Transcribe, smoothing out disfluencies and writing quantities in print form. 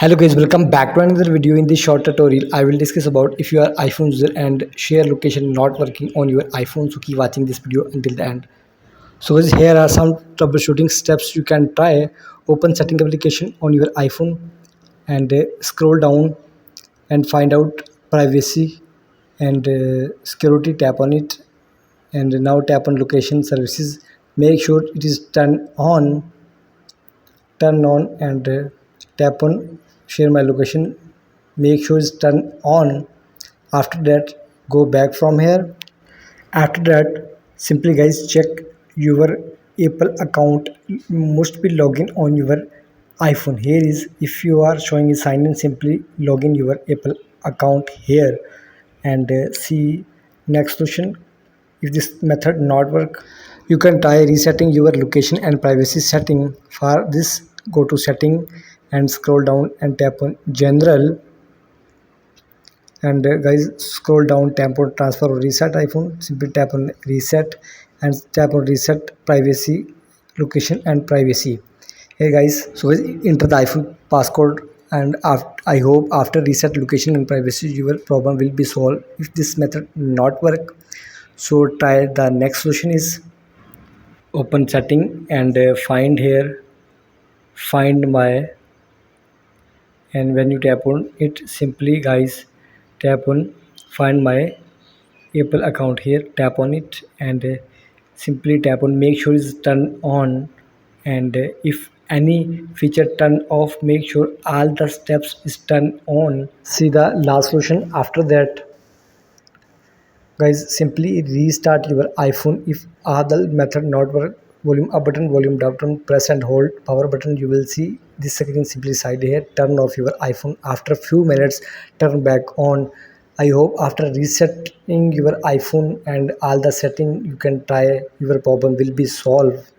Hello guys, welcome back to another video. In this short tutorial, I will discuss about if you are iPhone user and share location not working on your iPhone. So keep watching this video until the end. So guys, here are some troubleshooting steps you can try. Open setting application on your iPhone and scroll down and find out privacy and security. Tap on it and now tap on location services. Make sure it is turn on and tap on share my location, make sure it's turned on. After that, go back from here. After that, simply guys check your Apple account must be login on your iPhone. Here is, if you are showing a sign in, simply login your Apple account here and see next solution. If this method not work, you can try resetting your location and privacy setting. For this, go to setting and scroll down and tap on general and guys scroll down, tap on transfer or reset iPhone. Simply tap on reset and tap on reset privacy, location and privacy. Hey guys, so guys, enter the iPhone passcode and I hope after reset location and privacy your problem will be solved. If this method not work, so try the next solution is open setting and find here, find my, and when you tap on it, simply guys tap on find my Apple account. Here tap on it and simply tap on make sure it's turned on and if any feature turn off, make sure all the steps is turned on. See the last solution. After that guys, simply restart your iPhone. If other method not work, volume up button, volume down button, press and hold power button, you will see this screen. Simply side here, turn off your iPhone. After a few minutes, turn back on. I hope after resetting your iPhone and all the setting, you can try, your problem will be solved.